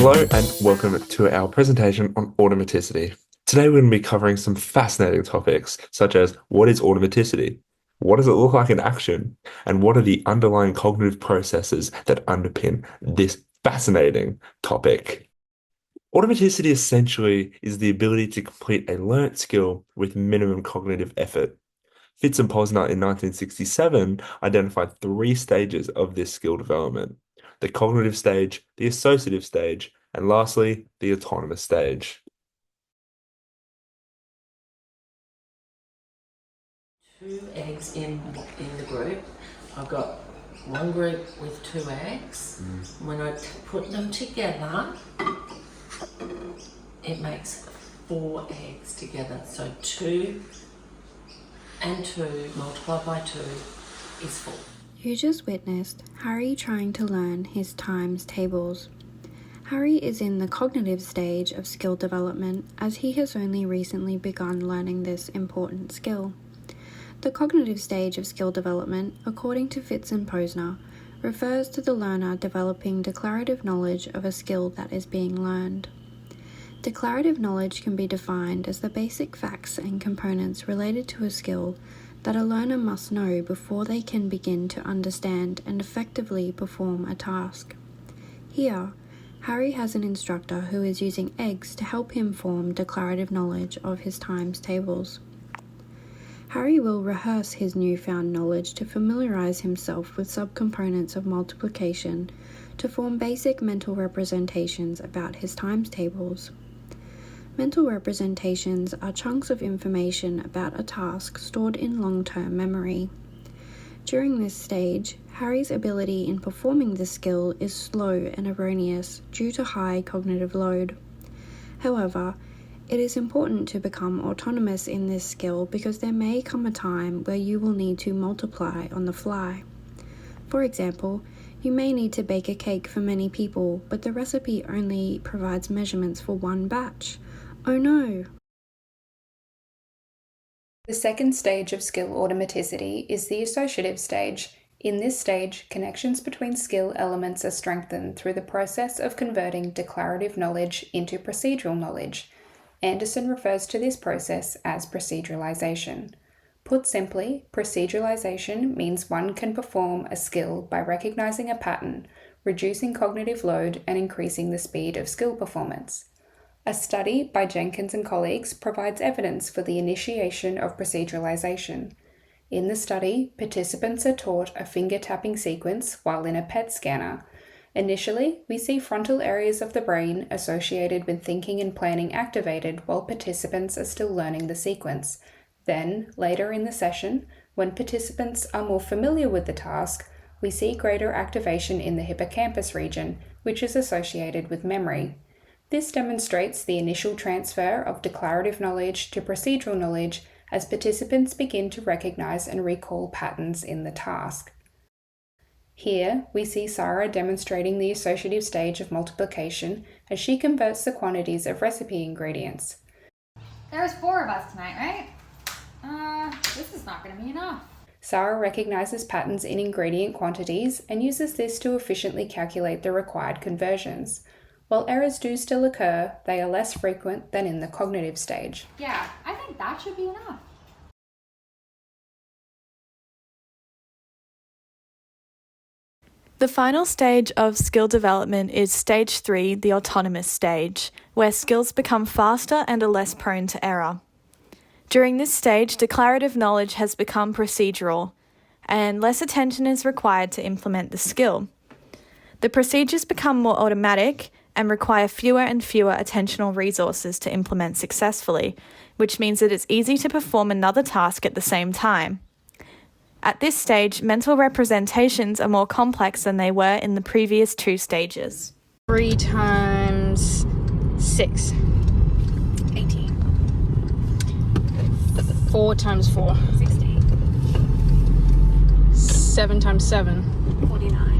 Hello and welcome to our presentation on automaticity. Today we're going to be covering some fascinating topics such as what is automaticity, what does it look like in action, and what are the underlying cognitive processes that underpin this fascinating topic. Automaticity essentially is the ability to complete a learnt skill with minimum cognitive effort. Fitz and Posner in 1967 identified 3 stages of this skill development: the cognitive stage, the associative stage, and lastly, the autonomous stage. Two eggs in the group. I've got one group with 2 eggs. When I put them together, it makes 4 eggs together. So 2 and 2 multiplied by 2 is 4. You just witnessed Harry trying to learn his times tables. Harry is in the cognitive stage of skill development as he has only recently begun learning this important skill. The cognitive stage of skill development, according to Fitz and Posner, refers to the learner developing declarative knowledge of a skill that is being learned. Declarative knowledge can be defined as the basic facts and components related to a skill that a learner must know before they can begin to understand and effectively perform a task. Here, Harry has an instructor who is using eggs to help him form declarative knowledge of his times tables. Harry will rehearse his newfound knowledge to familiarize himself with subcomponents of multiplication to form basic mental representations about his times tables. Mental representations are chunks of information about a task stored in long-term memory. During this stage, Harry's ability in performing this skill is slow and erroneous due to high cognitive load. However, it is important to become autonomous in this skill because there may come a time where you will need to multiply on the fly. For example, you may need to bake a cake for many people, but the recipe only provides measurements for one batch. Oh no! The second stage of skill automaticity is the associative stage. In this stage, connections between skill elements are strengthened through the process of converting declarative knowledge into procedural knowledge. Anderson refers to this process as proceduralization. Put simply, proceduralization means one can perform a skill by recognizing a pattern, reducing cognitive load, and increasing the speed of skill performance. A study by Jenkins and colleagues provides evidence for the initiation of proceduralization. In the study, participants are taught a finger tapping sequence while in a PET scanner. Initially, we see frontal areas of the brain associated with thinking and planning activated while participants are still learning the sequence. Then, later in the session, when participants are more familiar with the task, we see greater activation in the hippocampus region, which is associated with memory. This demonstrates the initial transfer of declarative knowledge to procedural knowledge as participants begin to recognize and recall patterns in the task. Here, we see Sarah demonstrating the associative stage of multiplication as she converts the quantities of recipe ingredients. There's 4 of us tonight, right? This is not going to be enough. Sarah recognizes patterns in ingredient quantities and uses this to efficiently calculate the required conversions. While errors do still occur, they are less frequent than in the cognitive stage. Yeah, I think that should be enough. The final stage of skill development is stage 3, the autonomous stage, where skills become faster and are less prone to error. During this stage, declarative knowledge has become procedural, and less attention is required to implement the skill. The procedures become more automatic and require fewer and fewer attentional resources to implement successfully, which means that it's easy to perform another task at the same time. At this stage, mental representations are more complex than they were in the previous 2 stages. 3 times 6. 18. 4 times 4. 16. 7 times 7. 49.